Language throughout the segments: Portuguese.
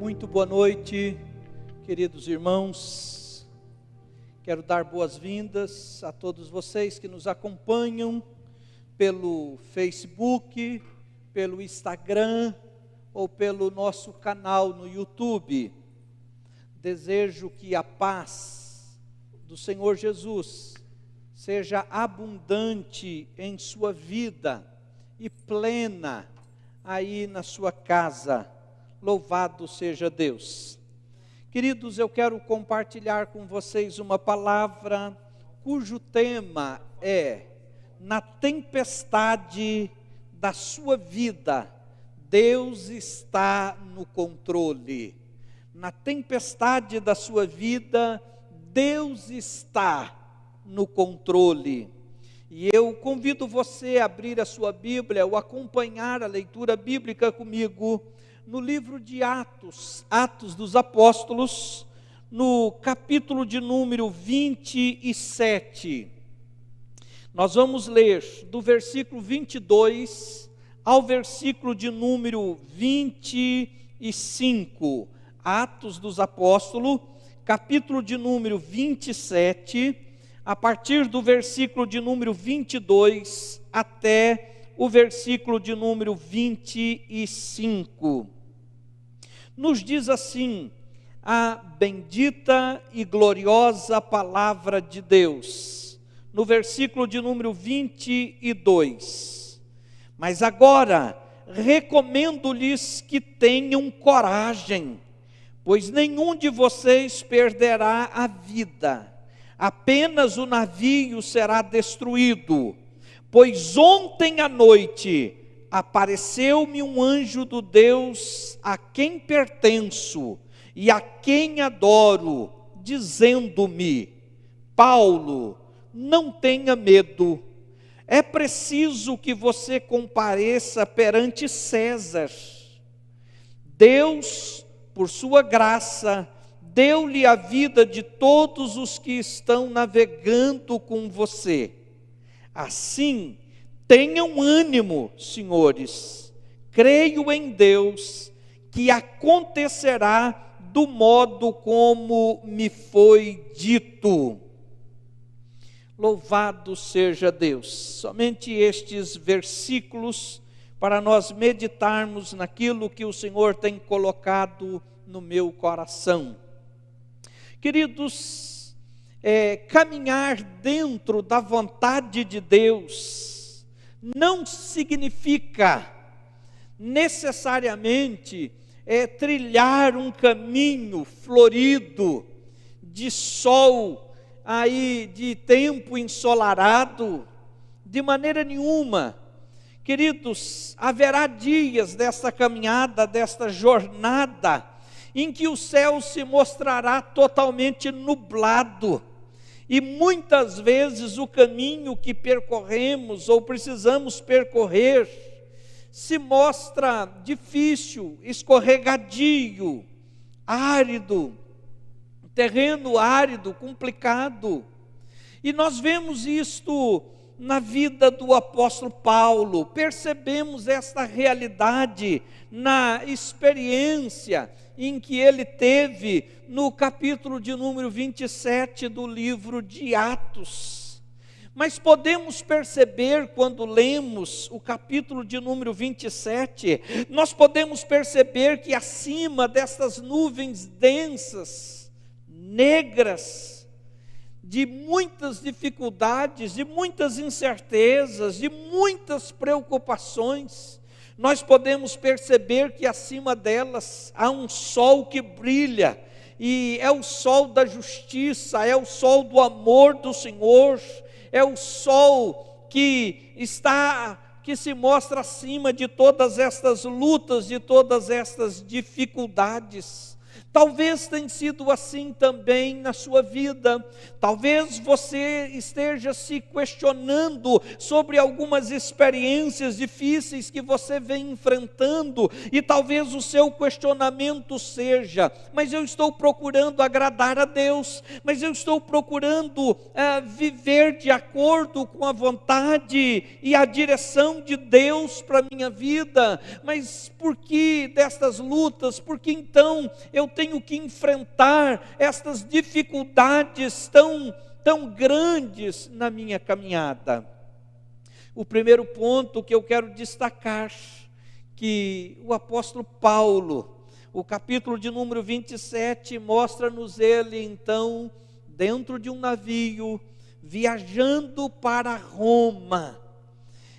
Muito boa noite, queridos irmãos. Quero dar boas-vindas a todos vocês que nos acompanham pelo Facebook, pelo Instagram ou pelo nosso canal no YouTube. Desejo que a paz do Senhor Jesus seja abundante em sua vida e plena aí na sua casa. Louvado seja Deus. Queridos, eu quero compartilhar com vocês uma palavra cujo tema é: na tempestade da sua vida, Deus está no controle. Na tempestade da sua vida, Deus está no controle. E eu convido você a abrir a sua Bíblia ou acompanhar a leitura bíblica comigo no livro de Atos dos Apóstolos, no capítulo de número 27. Nós vamos ler do versículo 22 ao versículo de número 25. Atos dos Apóstolos, capítulo de número 27, a partir do versículo de número 22 até o versículo de número 25. Nos diz assim a bendita e gloriosa palavra de Deus, no versículo de número 22. Mas agora recomendo-lhes que tenham coragem, pois nenhum de vocês perderá a vida, apenas o navio será destruído. Pois ontem à noite apareceu-me um anjo do Deus a quem pertenço e a quem adoro, dizendo-me: Paulo, não tenha medo, é preciso que você compareça perante César. Deus, por sua graça, deu-lhe a vida de todos os que estão navegando com você. Assim, tenham ânimo, senhores, creio em Deus, que acontecerá do modo como me foi dito. Louvado seja Deus. Somente estes versículos para nós meditarmos naquilo que o Senhor tem colocado no meu coração. Queridos, caminhar dentro da vontade de Deus não significa necessariamente trilhar um caminho florido de sol, aí de tempo ensolarado, de maneira nenhuma. Queridos, haverá dias desta caminhada, desta jornada, em que o céu se mostrará totalmente nublado. E muitas vezes o caminho que percorremos ou precisamos percorrer se mostra difícil, escorregadio, árido, terreno árido, complicado. E nós vemos isto na vida do apóstolo Paulo, percebemos esta realidade na experiência em que ele teve no capítulo de número 27 do livro de Atos. Mas podemos perceber, quando lemos o capítulo de número 27, nós podemos perceber que acima destas nuvens densas, negras, de muitas dificuldades, de muitas incertezas, de muitas preocupações, nós podemos perceber que acima delas há um sol que brilha, e é o sol da justiça, é o sol do amor do Senhor, é o sol que se mostra acima de todas estas lutas, de todas estas dificuldades. Talvez tenha sido assim também na sua vida. Talvez você esteja se questionando sobre algumas experiências difíceis que você vem enfrentando, e talvez o seu questionamento seja: mas eu estou procurando agradar a Deus, mas eu estou procurando viver de acordo com a vontade e a direção de Deus para a minha vida, mas por que destas lutas? Por que então eu tenho que enfrentar estas dificuldades tão grandes na minha caminhada? O primeiro ponto que eu quero destacar, que o apóstolo Paulo, o capítulo de número 27, mostra-nos ele então dentro de um navio, viajando para Roma.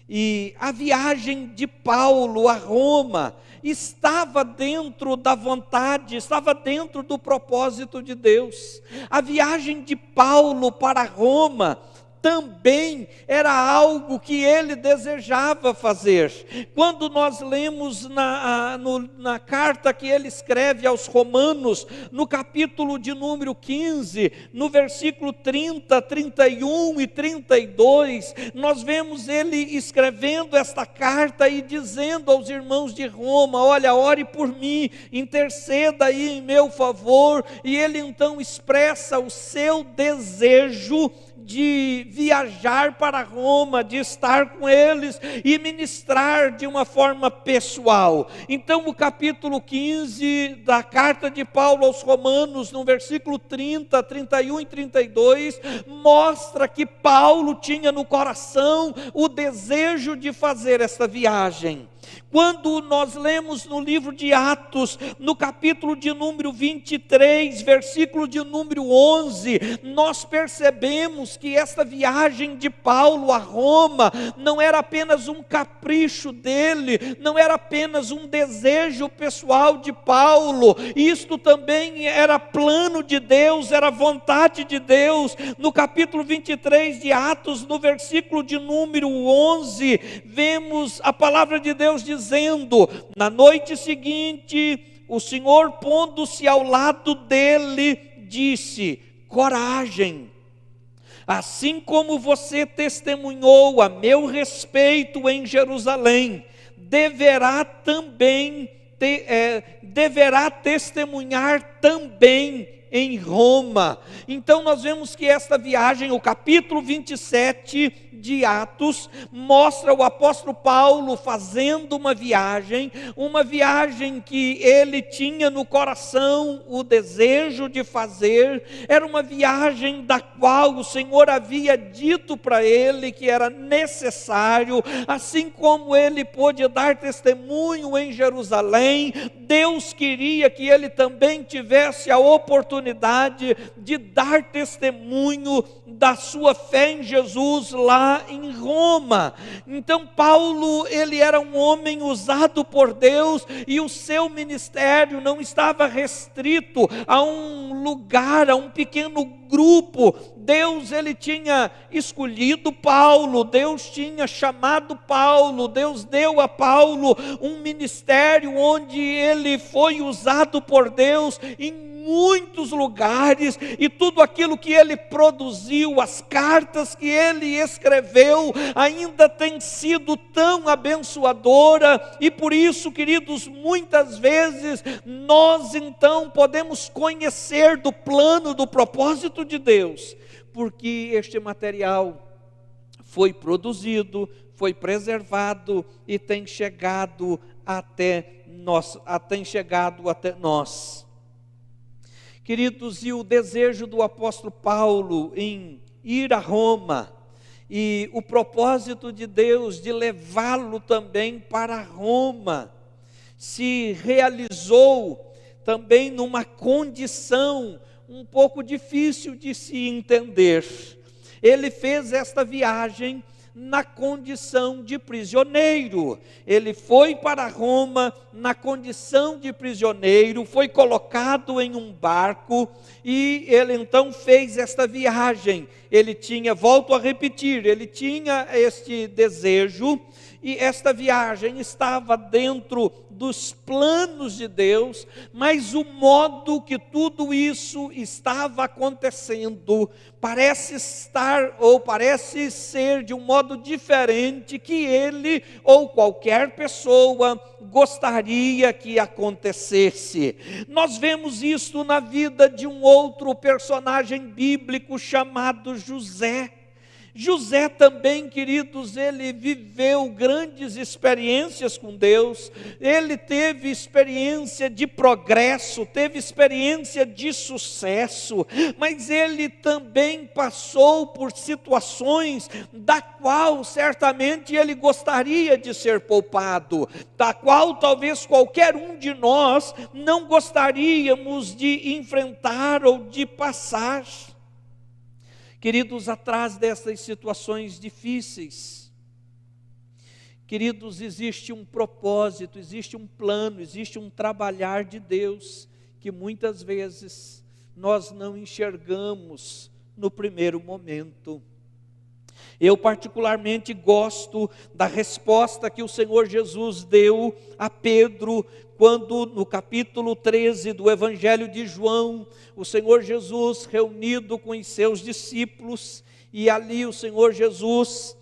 E a viagem de Paulo a Roma estava dentro da vontade, estava dentro do propósito de Deus. A viagem de Paulo para Roma também era algo que ele desejava fazer. Quando nós lemos na carta que ele escreve aos Romanos, no capítulo de número 15, no versículo 30, 31 e 32, nós vemos ele escrevendo esta carta e dizendo aos irmãos de Roma: olha, ore por mim, interceda aí em meu favor. E ele então expressa o seu desejo de viajar para Roma, de estar com eles e ministrar de uma forma pessoal. Então o capítulo 15 da carta de Paulo aos Romanos, no versículo 30, 31 e 32, mostra que Paulo tinha no coração o desejo de fazer esta viagem. Quando nós lemos no livro de Atos, no capítulo de número 23, versículo de número 11, nós percebemos que esta viagem de Paulo a Roma não era apenas um capricho dele, não era apenas um desejo pessoal de Paulo, isto também era plano de Deus, era vontade de Deus. No capítulo 23 de Atos, no versículo de número 11, vemos a palavra de Deus dizendo: na noite seguinte, o Senhor, pondo-se ao lado dele, disse: coragem, assim como você testemunhou a meu respeito em Jerusalém, deverá testemunhar também em Roma. Então nós vemos que esta viagem, o capítulo 27 de Atos, mostra o apóstolo Paulo fazendo uma viagem que ele tinha no coração o desejo de fazer. Era uma viagem da qual o Senhor havia dito para ele que era necessário, assim como ele pôde dar testemunho em Jerusalém, Deus queria que ele também tivesse a oportunidade de dar testemunho da sua fé em Jesus lá em Roma. Então Paulo, ele era um homem usado por Deus, e o seu ministério não estava restrito a um lugar, a um pequeno grupo. Deus, ele tinha escolhido Paulo, Deus tinha chamado Paulo, Deus deu a Paulo um ministério onde ele foi usado por Deus em muitos lugares, e tudo aquilo que ele produziu, as cartas que ele escreveu, ainda tem sido tão abençoadora. E por isso, queridos, muitas vezes nós então podemos conhecer do plano, do propósito de Deus, porque este material foi produzido, foi preservado e tem chegado até nós. Queridos, e o desejo do apóstolo Paulo em ir a Roma, e o propósito de Deus de levá-lo também para Roma, se realizou também numa condição um pouco difícil de se entender. Ele fez esta viagem na condição de prisioneiro. Ele foi para Roma na condição de prisioneiro, foi colocado em um barco, e ele então fez esta viagem. Ele tinha, volto a repetir, ele tinha este desejo, e esta viagem estava dentro dos planos de Deus, mas o modo que tudo isso estava acontecendo parece estar ou parece ser de um modo diferente que ele ou qualquer pessoa gostaria que acontecesse. Nós vemos isso na vida de um outro personagem bíblico chamado José. José também, queridos, ele viveu grandes experiências com Deus, ele teve experiência de progresso, teve experiência de sucesso, mas ele também passou por situações da qual certamente ele gostaria de ser poupado, da qual talvez qualquer um de nós não gostaríamos de enfrentar ou de passar. Queridos, atrás dessas situações difíceis, queridos, existe um propósito, existe um plano, existe um trabalhar de Deus, que muitas vezes nós não enxergamos no primeiro momento. Eu particularmente gosto da resposta que o Senhor Jesus deu a Pedro, quando no capítulo 13 do Evangelho de João, o Senhor Jesus reunido com os seus discípulos, e ali o Senhor Jesus,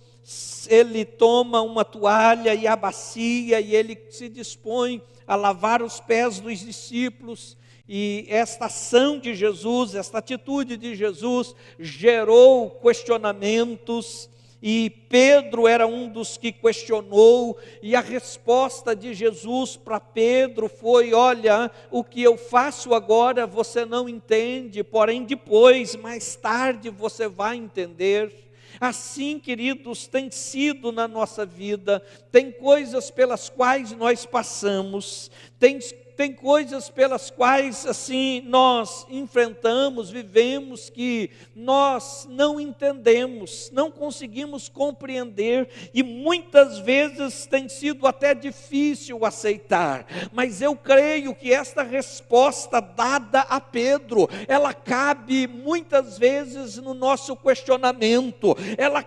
ele toma uma toalha e a bacia, e ele se dispõe a lavar os pés dos discípulos, e esta ação de Jesus, esta atitude de Jesus, gerou questionamentos, e Pedro era um dos que questionou, e a resposta de Jesus para Pedro foi: olha, o que eu faço agora você não entende, porém depois, mais tarde você vai entender. Assim, queridos, tem sido na nossa vida, tem coisas pelas quais nós passamos, tem coisas pelas quais assim nós enfrentamos, vivemos, que nós não entendemos, não conseguimos compreender, e muitas vezes tem sido até difícil aceitar, mas eu creio que esta resposta dada a Pedro, ela cabe muitas vezes no nosso questionamento, ela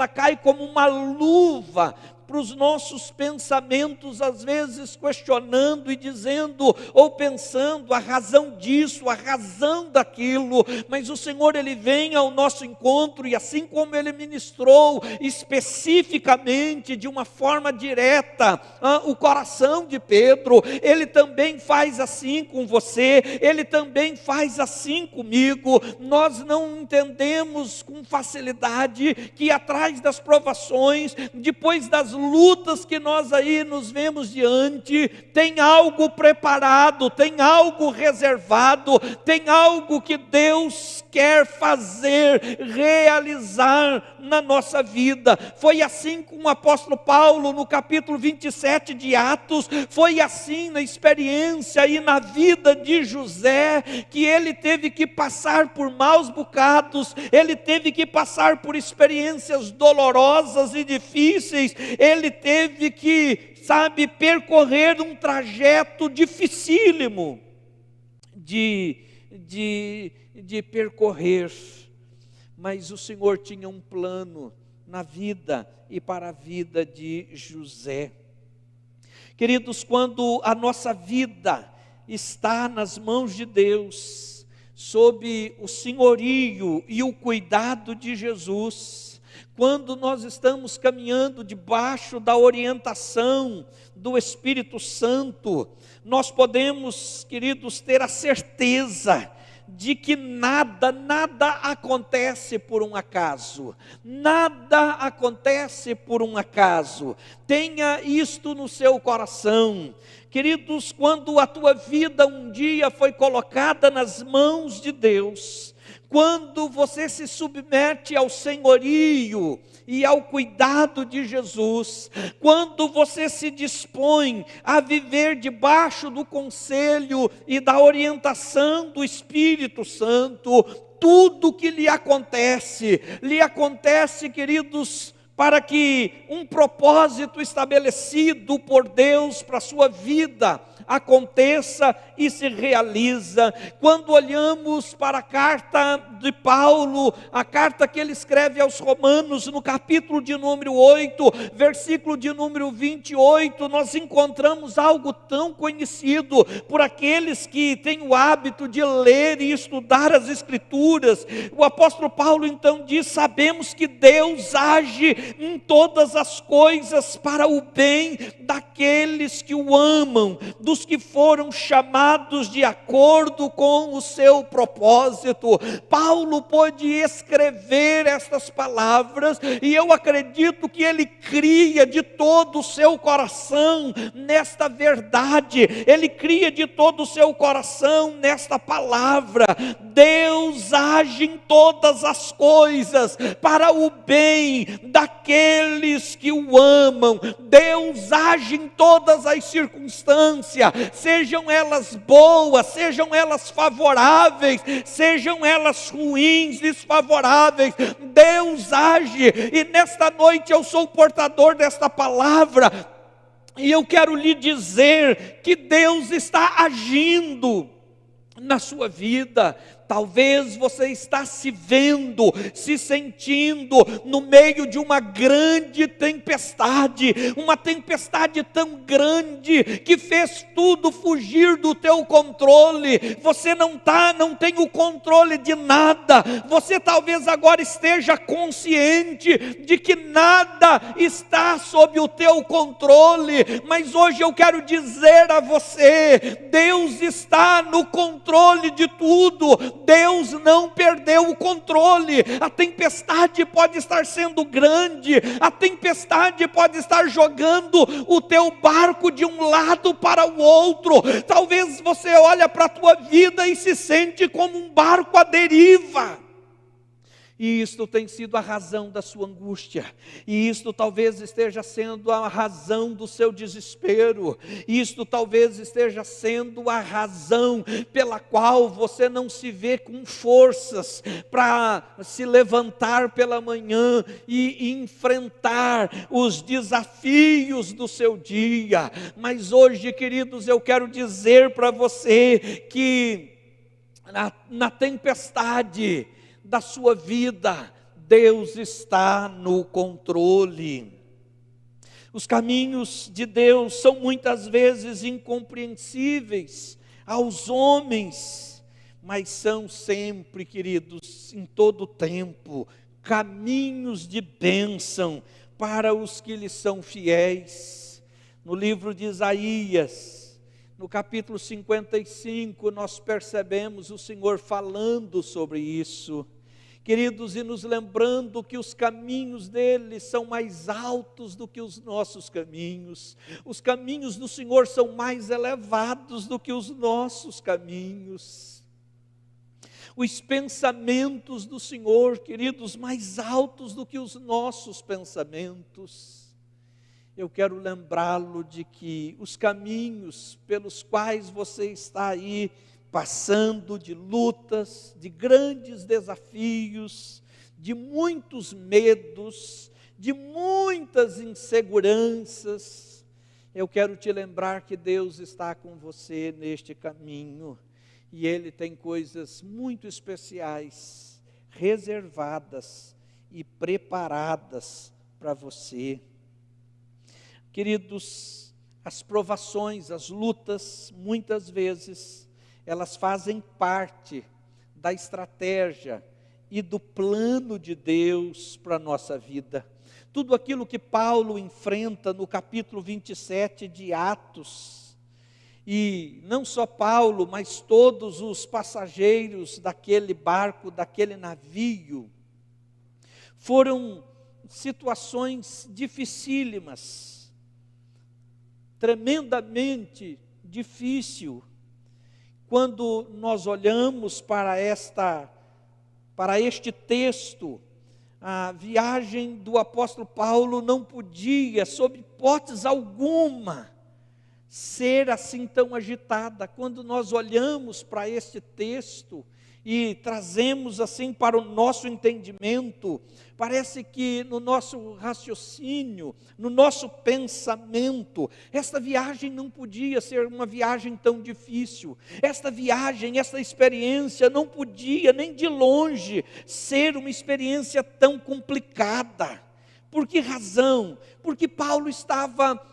cai como uma luva para os nossos pensamentos, às vezes questionando e dizendo, ou pensando a razão disso, a razão daquilo, mas o Senhor, Ele vem ao nosso encontro, e assim como Ele ministrou especificamente, de uma forma direta, o coração de Pedro, Ele também faz assim com você, Ele também faz assim comigo. Nós não entendemos com facilidade que atrás das provações, depois das lutas que nós aí nos vemos diante, tem algo preparado, tem algo reservado, tem algo que Deus quer fazer, realizar na nossa vida. Foi assim com o apóstolo Paulo no capítulo 27 de Atos, foi assim na experiência e na vida de José, que ele teve que passar por maus bocados, ele teve que passar por experiências dolorosas e difíceis, ele teve que, percorrer um trajeto dificílimo de percorrer, mas o Senhor tinha um plano na vida e para a vida de José. Queridos, quando a nossa vida está nas mãos de Deus, sob o senhorio e o cuidado de Jesus, quando nós estamos caminhando debaixo da orientação do Espírito Santo, nós podemos, queridos, ter a certeza de que nada acontece por um acaso, nada acontece por um acaso. Tenha isto no seu coração. Queridos, quando a tua vida um dia foi colocada nas mãos de Deus, quando você se submete ao senhorio e ao cuidado de Jesus, quando você se dispõe a viver debaixo do conselho e da orientação do Espírito Santo, tudo que lhe acontece, queridos, para que um propósito estabelecido por Deus para a sua vida aconteça e se realiza. Quando olhamos para a carta de Paulo, a carta que ele escreve aos Romanos, no capítulo de número 8, versículo de número 28, nós encontramos algo tão conhecido por aqueles que têm o hábito de ler e estudar as Escrituras. O apóstolo Paulo então diz: sabemos que Deus age em todas as coisas para o bem daqueles que o amam, dos que foram chamados de acordo com o seu propósito. Paulo pôde escrever estas palavras, e eu acredito que ele cria de todo o seu coração nesta verdade, ele cria de todo o seu coração nesta palavra. Deus age em todas as coisas para o bem daqueles que o amam. Deus age em todas as circunstâncias, sejam elas boas, sejam elas favoráveis, sejam elas ruins, desfavoráveis. Deus age, e nesta noite eu sou portador desta palavra, e eu quero lhe dizer que Deus está agindo na sua vida. Talvez você está se vendo, se sentindo no meio de uma grande tempestade, uma tempestade tão grande que fez tudo fugir do teu controle. Você não tem o controle de nada. Você talvez agora esteja consciente de que nada está sob o teu controle, mas hoje eu quero dizer a você: Deus está no controle de tudo. Deus não perdeu o controle. A tempestade pode estar sendo grande, a tempestade pode estar jogando o teu barco de um lado para o outro. Talvez você olhe para a tua vida e se sente como um barco à deriva. E isto tem sido a razão da sua angústia, e isto talvez esteja sendo a razão do seu desespero, isto talvez esteja sendo a razão pela qual você não se vê com forças para se levantar pela manhã e enfrentar os desafios do seu dia. Mas hoje, queridos, eu quero dizer para você que na tempestade da sua vida, Deus está no controle. Os caminhos de Deus são muitas vezes incompreensíveis aos homens, mas são sempre, queridos, em todo tempo, caminhos de bênção para os que lhes são fiéis. No livro de Isaías, no capítulo 55, nós percebemos o Senhor falando sobre isso, queridos, e nos lembrando que os caminhos dele são mais altos do que os nossos caminhos. Os caminhos do Senhor são mais elevados do que os nossos caminhos. Os pensamentos do Senhor, queridos, mais altos do que os nossos pensamentos. Eu quero lembrá-lo de que os caminhos pelos quais você está aí passando, de lutas, de grandes desafios, de muitos medos, de muitas inseguranças, eu quero te lembrar que Deus está com você neste caminho, e Ele tem coisas muito especiais, reservadas e preparadas para você. Queridos, as provações, as lutas, muitas vezes, elas fazem parte da estratégia e do plano de Deus para a nossa vida. Tudo aquilo que Paulo enfrenta no capítulo 27 de Atos, e não só Paulo, mas todos os passageiros daquele barco, daquele navio, foram situações dificílimas, tremendamente difícil. Quando nós olhamos para este texto, a viagem do apóstolo Paulo não podia, sob hipótese alguma, ser assim tão agitada. Quando nós olhamos para este texto, e trazemos assim para o nosso entendimento, parece que no nosso raciocínio, no nosso pensamento, esta viagem não podia ser uma viagem tão difícil, esta viagem, esta experiência não podia nem de longe ser uma experiência tão complicada. Por que razão? Porque Paulo estava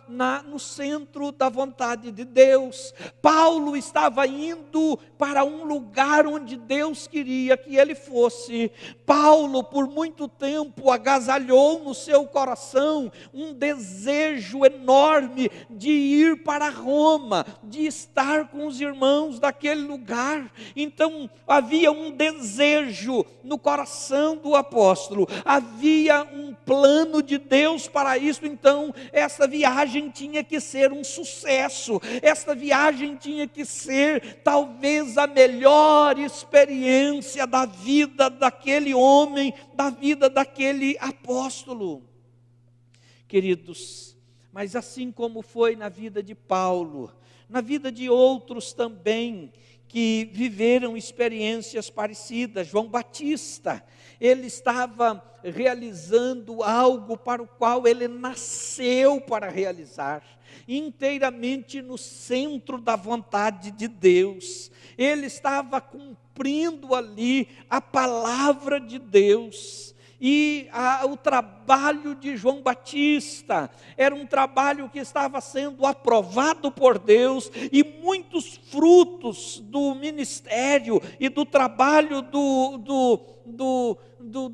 no centro da vontade de Deus. Paulo estava indo para um lugar onde Deus queria que ele fosse. Paulo, por muito tempo, agasalhou no seu coração um desejo enorme de ir para Roma, de estar com os irmãos daquele lugar. Então, havia um desejo no coração do apóstolo, havia um plano de Deus para isso. Então, essa viagem tinha que ser um sucesso, essa viagem tinha que ser talvez a melhor experiência da vida daquele homem, da vida daquele apóstolo. Queridos, mas assim como foi na vida de Paulo, na vida de outros também, que viveram experiências parecidas. João Batista, ele estava realizando algo para o qual ele nasceu para realizar, inteiramente no centro da vontade de Deus. Ele estava cumprindo ali a palavra de Deus. E o trabalho de João Batista era um trabalho que estava sendo aprovado por Deus, e muitos frutos do ministério e do trabalho do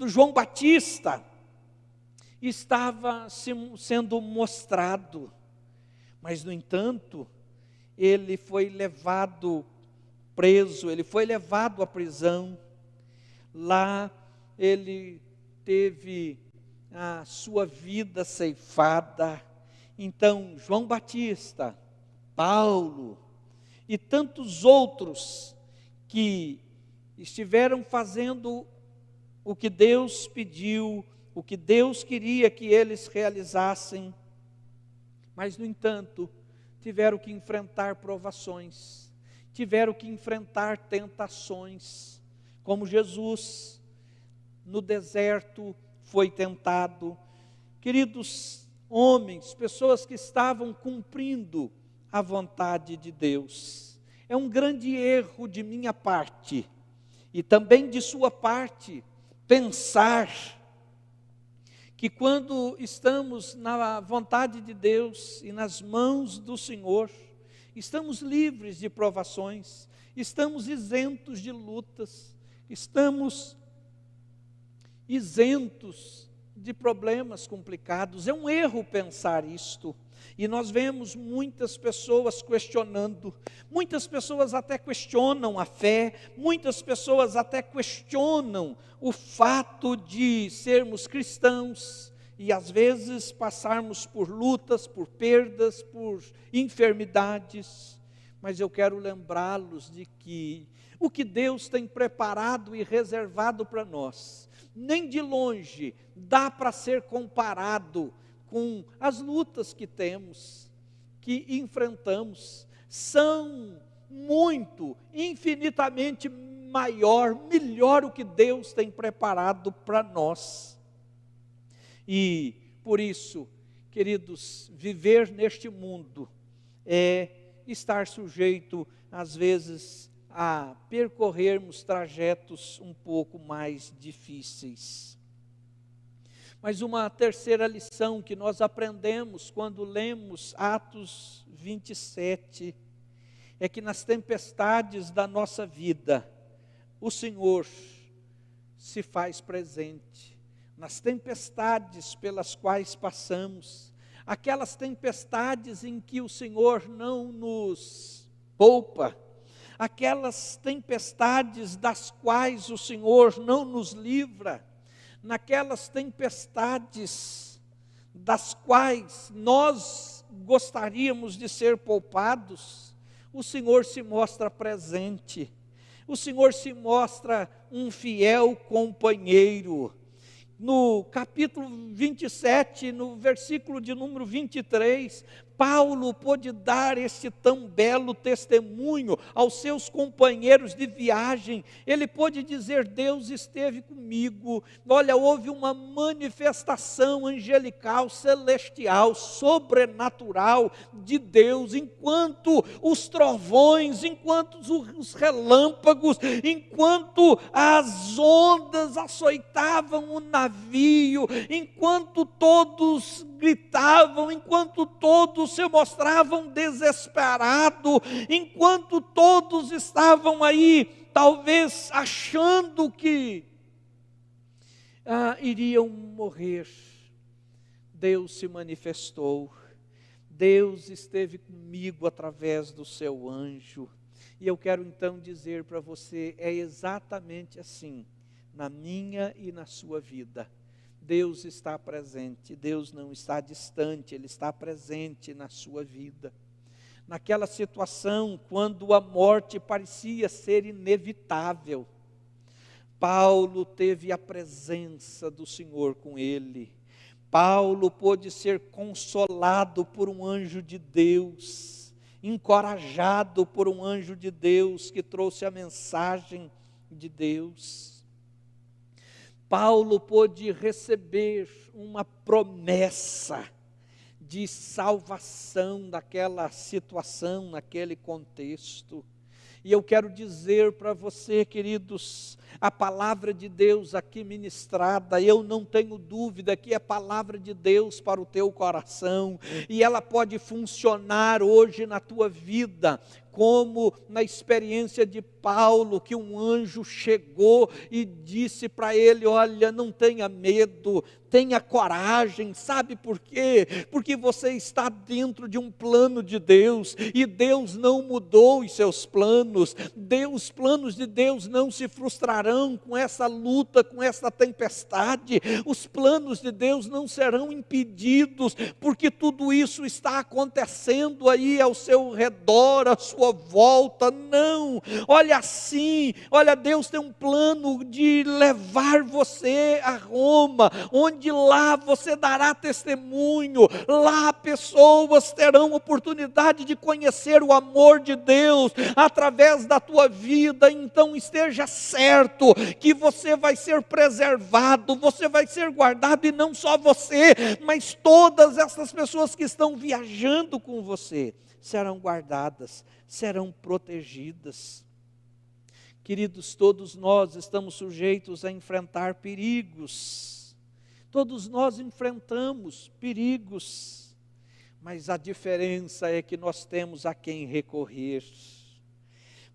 João Batista estava sendo mostrado. Mas, no entanto, ele foi levado preso, ele foi levado à prisão. Lá ele teve a sua vida ceifada. Então, João Batista, Paulo e tantos outros que estiveram fazendo o que Deus pediu, o que Deus queria que eles realizassem, mas, no entanto, tiveram que enfrentar provações, tiveram que enfrentar tentações, como Jesus no deserto foi tentado. Queridos homens, pessoas que estavam cumprindo a vontade de Deus. É um grande erro de minha parte, e também de sua parte, pensar que quando estamos na vontade de Deus e nas mãos do Senhor, estamos livres de provações, estamos isentos de lutas, estamos isentos de problemas complicados. É um erro pensar isto. E nós vemos muitas pessoas questionando, muitas pessoas até questionam a fé, muitas pessoas até questionam o fato de sermos cristãos e às vezes passarmos por lutas, por perdas, por enfermidades. Mas eu quero lembrá-los de que o que Deus tem preparado e reservado para nós, nem de longe dá para ser comparado com as lutas que temos, que enfrentamos. São muito, infinitamente melhor o que Deus tem preparado para nós. E por isso, queridos, viver neste mundo é estar sujeito, às vezes, a percorrermos trajetos um pouco mais difíceis. Mas uma terceira lição que nós aprendemos quando lemos Atos 27, é que nas tempestades da nossa vida, o Senhor se faz presente. Nas tempestades pelas quais passamos, aquelas tempestades em que o Senhor não nos poupa, aquelas tempestades das quais o Senhor não nos livra, naquelas tempestades das quais nós gostaríamos de ser poupados, o Senhor se mostra presente, o Senhor se mostra um fiel companheiro. No capítulo 27, no versículo de número 23, Paulo pôde dar esse tão belo testemunho aos seus companheiros de viagem. Ele pôde dizer: Deus esteve comigo. Olha, houve uma manifestação angelical, celestial, sobrenatural de Deus, enquanto os trovões, enquanto os relâmpagos, enquanto as ondas açoitavam o navio, enquanto todos gritavam, enquanto todos se mostravam desesperados, enquanto todos estavam aí, talvez achando que iriam morrer, Deus se manifestou, Deus esteve comigo através do seu anjo. E eu quero então dizer para você, é exatamente assim, na minha e na sua vida. Deus está presente, Deus não está distante, Ele está presente na sua vida. Naquela situação, quando a morte parecia ser inevitável, Paulo teve a presença do Senhor com ele. Paulo pôde ser consolado por um anjo de Deus, encorajado por um anjo de Deus que trouxe a mensagem de Deus. Paulo pôde receber uma promessa de salvação daquela situação, naquele contexto. E eu quero dizer para você, queridos, a palavra de Deus aqui ministrada, eu não tenho dúvida que é palavra de Deus para o teu coração, e ela pode funcionar hoje na tua vida, como na experiência de Paulo, que um anjo chegou e disse para ele: olha, não tenha medo, tenha coragem. Sabe por quê? Porque você está dentro de um plano de Deus, e Deus não mudou os seus planos. Os planos de Deus não se frustrarão com essa luta, com essa tempestade. Os planos de Deus não serão impedidos, porque tudo isso está acontecendo aí ao seu redor, à sua volta. Não, olha assim, olha, Deus tem um plano de levar você a Roma, onde lá você dará testemunho, lá pessoas terão oportunidade de conhecer o amor de Deus através da tua vida. Então esteja certo que você vai ser preservado, você vai ser guardado, e não só você, mas todas essas pessoas que estão viajando com você serão guardadas, serão protegidas. Queridos, todos nós estamos sujeitos a enfrentar perigos, todos nós enfrentamos perigos, mas a diferença é que nós temos a quem recorrer,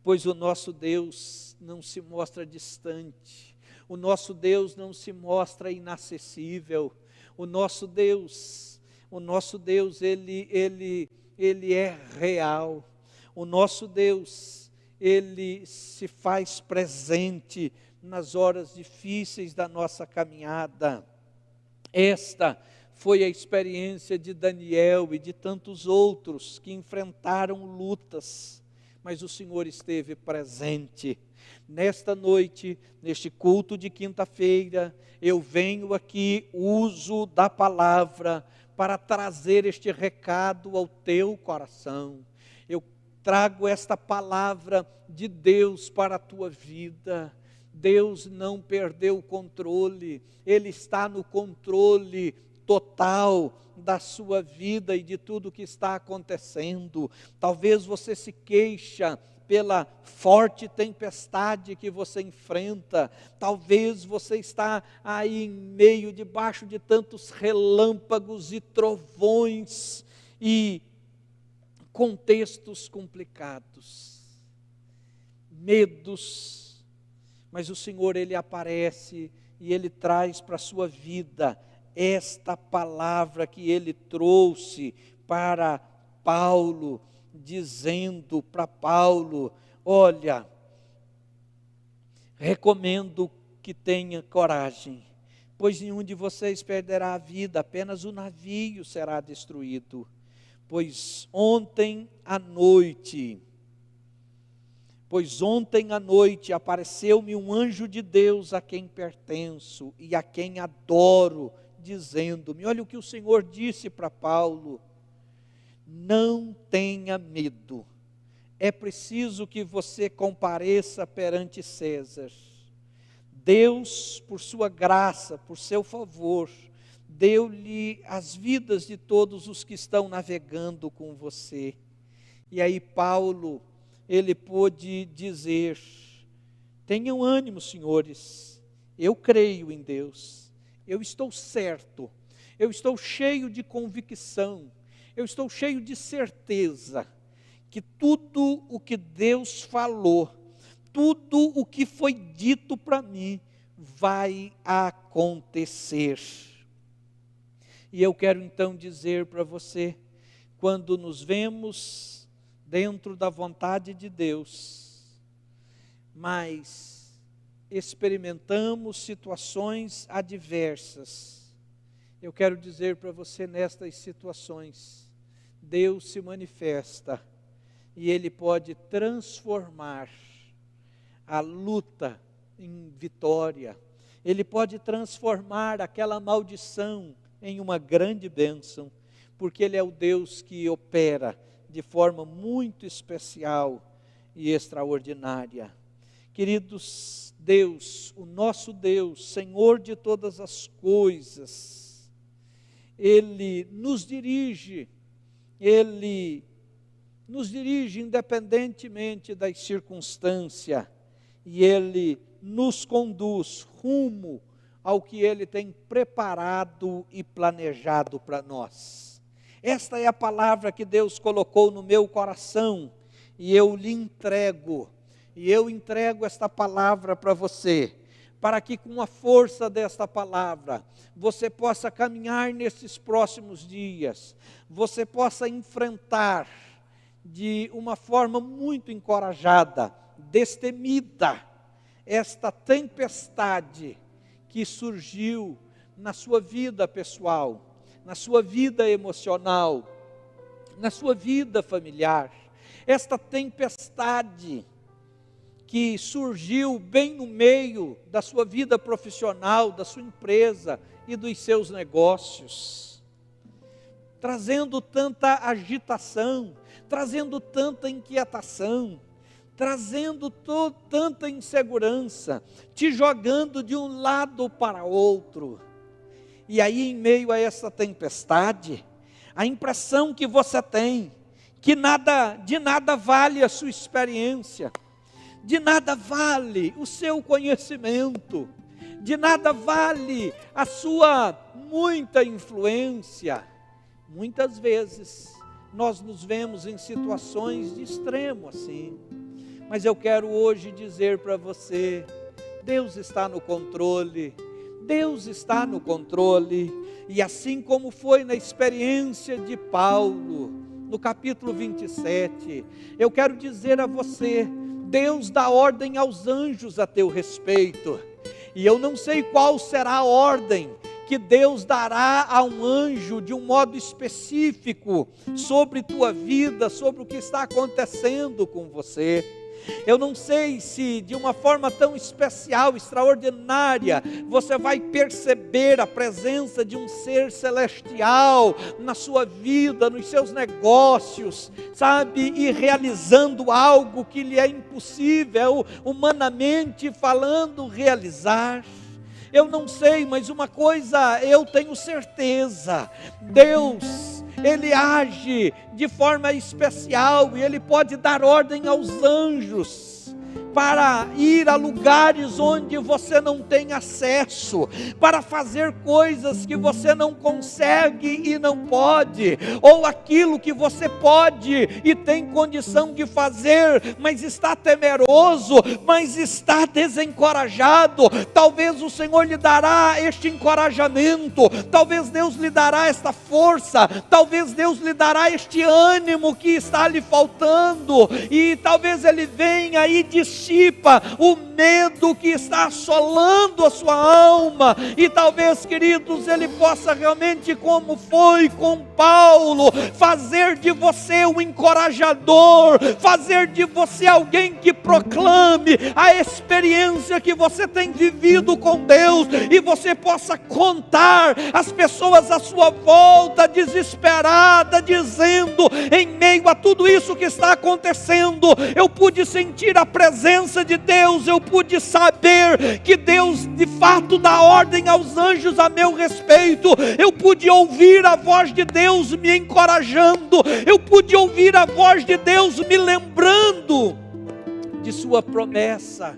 pois o nosso Deus não se mostra distante, o nosso Deus não se mostra inacessível, o nosso Deus, Ele é real, o nosso Deus, Ele se faz presente nas horas difíceis da nossa caminhada. Esta foi a experiência de Daniel e de tantos outros que enfrentaram lutas, mas o Senhor esteve presente. Nesta noite, neste culto de quinta-feira, eu venho aqui, uso da palavra para trazer este recado ao teu coração. Eu trago esta palavra de Deus para a tua vida. Deus não perdeu o controle, Ele está no controle total da sua vida e de tudo que está acontecendo. Talvez você se queixa pela forte tempestade que você enfrenta, talvez você está aí em meio, debaixo de tantos relâmpagos e trovões e contextos complicados, medos, mas o Senhor, Ele aparece e Ele traz para a sua vida esta palavra que Ele trouxe para Paulo, dizendo para Paulo: olha, recomendo que tenha coragem, pois nenhum de vocês perderá a vida, apenas o navio será destruído. Pois ontem à noite apareceu-me um anjo de Deus a quem pertenço e a quem adoro, dizendo-me, olha o que o Senhor disse para Paulo: não tenha medo. É preciso que você compareça perante César. Deus, por sua graça, por seu favor, deu-lhe as vidas de todos os que estão navegando com você. E aí Paulo, ele pôde dizer: tenham ânimo, senhores, eu creio em Deus, eu estou certo, eu estou cheio de convicção, eu estou cheio de certeza, que tudo o que Deus falou, tudo o que foi dito para mim, vai acontecer. E eu quero então dizer para você, quando nos vemos dentro da vontade de Deus, mas experimentamos situações adversas, eu quero dizer para você, nestas situações, Deus se manifesta e Ele pode transformar a luta em vitória. Ele pode transformar aquela maldição em uma grande bênção, porque Ele é o Deus que opera de forma muito especial e extraordinária. Queridos, Deus, o nosso Deus, Senhor de todas as coisas, Ele nos dirige independentemente das circunstâncias, e Ele nos conduz rumo ao que Ele tem preparado e planejado para nós. Esta é a palavra que Deus colocou no meu coração, e eu lhe entrego, e eu entrego esta palavra para você, para que com a força desta palavra, você possa caminhar nesses próximos dias, você possa enfrentar de uma forma muito encorajada, destemida, esta tempestade que surgiu na sua vida pessoal, na sua vida emocional, na sua vida familiar, esta tempestade que surgiu bem no meio da sua vida profissional, da sua empresa e dos seus negócios, trazendo tanta agitação, trazendo tanta inquietação, trazendo tanta insegurança, te jogando de um lado para outro. E aí, em meio a essa tempestade, a impressão que você tem, que de nada vale a sua experiência, de nada vale o seu conhecimento, de nada vale a sua muita influência. Muitas vezes, nós nos vemos em situações de extremo assim, mas eu quero hoje dizer para você, Deus está no controle, Deus está no controle, e assim como foi na experiência de Paulo, no capítulo 27, eu quero dizer a você, Deus dá ordem aos anjos a teu respeito, e eu não sei qual será a ordem que Deus dará a um anjo de um modo específico sobre tua vida, sobre o que está acontecendo com você. Eu não sei se de uma forma tão especial, extraordinária, você vai perceber a presença de um ser celestial na sua vida, nos seus negócios, sabe, e realizando algo que lhe é impossível, humanamente falando, realizar. Eu não sei, mas uma coisa eu tenho certeza, Deus, Ele age de forma especial e Ele pode dar ordem aos anjos para ir a lugares onde você não tem acesso, para fazer coisas que você não consegue e não pode, ou aquilo que você pode e tem condição de fazer, mas está temeroso, mas está desencorajado. Talvez o Senhor lhe dará este encorajamento, talvez Deus lhe dará esta força, talvez Deus lhe dará este ânimo que está lhe faltando, e talvez Ele venha e dissipa o medo que está assolando a sua alma, e talvez, queridos, Ele possa realmente, como foi com Paulo, fazer de você um encorajador, fazer de você alguém que proclame a experiência que você tem vivido com Deus, e você possa contar às pessoas à sua volta, desesperada, dizendo: em meio a tudo isso que está acontecendo, eu pude sentir a presença de Deus, eu pude saber que Deus de fato dá ordem aos anjos a meu respeito, eu pude ouvir a voz de Deus me encorajando, eu pude ouvir a voz de Deus me lembrando de sua promessa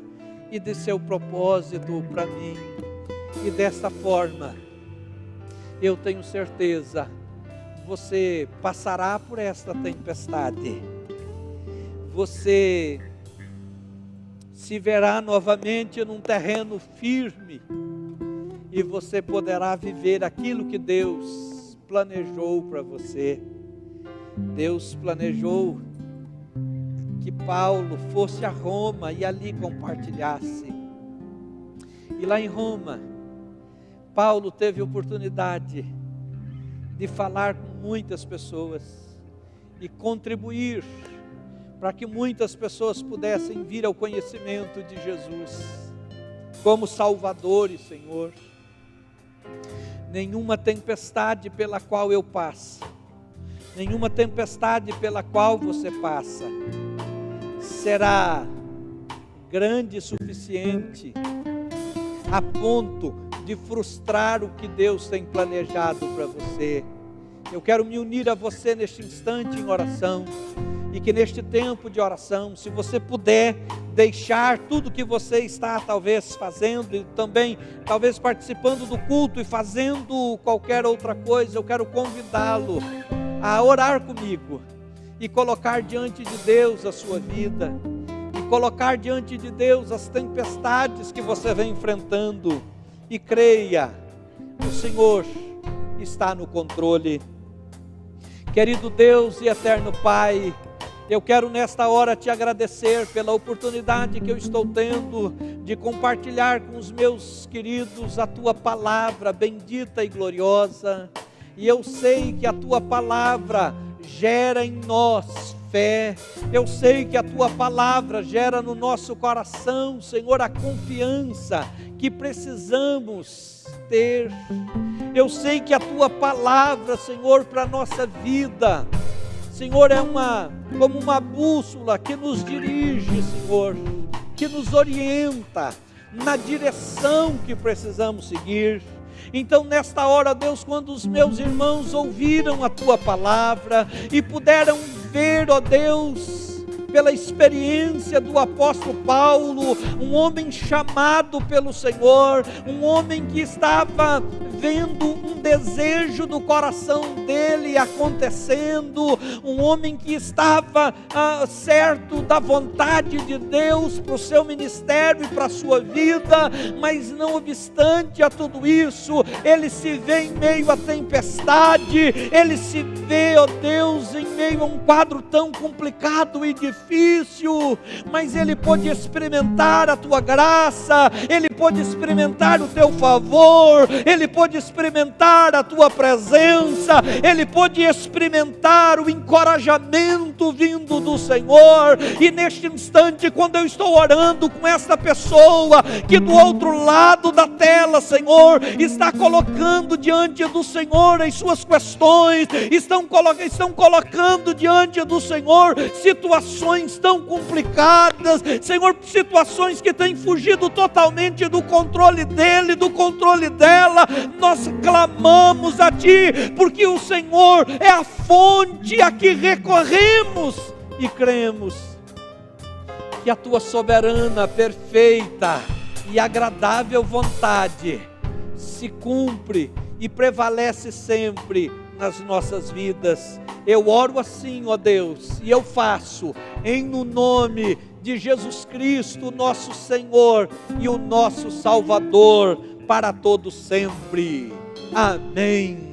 e de seu propósito para mim. E desta forma, eu tenho certeza, você passará por esta tempestade, você se verá novamente num terreno firme, e você poderá viver aquilo que Deus planejou para você. Deus planejou que Paulo fosse a Roma e ali compartilhasse. E lá em Roma, Paulo teve oportunidade de falar com muitas pessoas e contribuir para que muitas pessoas pudessem vir ao conhecimento de Jesus como Salvador e Senhor. Nenhuma tempestade pela qual eu passo, nenhuma tempestade pela qual você passa, será grande o suficiente a ponto de frustrar o que Deus tem planejado para você. Eu quero me unir a você neste instante em oração, e que neste tempo de oração, se você puder deixar tudo que você está talvez fazendo, e também talvez participando do culto e fazendo qualquer outra coisa, eu quero convidá-lo a orar comigo e colocar diante de Deus a sua vida, e colocar diante de Deus as tempestades que você vem enfrentando, e creia, o Senhor está no controle. Querido Deus e eterno Pai, eu quero nesta hora te agradecer pela oportunidade que eu estou tendo de compartilhar com os meus queridos a tua palavra bendita e gloriosa. E eu sei que a tua palavra gera em nós fé, eu sei que a tua palavra gera no nosso coração, Senhor, a confiança que precisamos ter. Eu sei que a tua palavra, Senhor, para a nossa vida, Senhor, é como uma bússola que nos dirige, Senhor, que nos orienta na direção que precisamos seguir. Então nesta hora, Deus, quando os meus irmãos ouviram a tua palavra e puderam ver, ó Deus, pela experiência do apóstolo Paulo, um homem chamado pelo Senhor, um homem que estava vendo um desejo do coração dele acontecendo, um homem que estava certo da vontade de Deus para o seu ministério e para a sua vida, mas não obstante a tudo isso, ele se vê em meio à tempestade, ele se vê, ó Deus, em meio a um quadro tão complicado e difícil, mas ele pôde experimentar a tua graça, ele pôde experimentar o teu favor, ele pôde experimentar a tua presença, ele pôde experimentar o encorajamento vindo do Senhor. E neste instante, quando eu estou orando com esta pessoa que do outro lado da tela, Senhor, está colocando diante do Senhor as suas questões, estão colocando diante do Senhor situações tão complicadas, Senhor, situações que têm fugido totalmente do controle dele, do controle dela, nós clamamos a Ti, porque o Senhor é a fonte a que recorremos, e cremos que a Tua soberana, perfeita e agradável vontade se cumpre e prevalece sempre nas nossas vidas. Eu oro assim, ó Deus, e eu faço no nome de Jesus Cristo, nosso Senhor e o nosso Salvador, para todos sempre. Amém.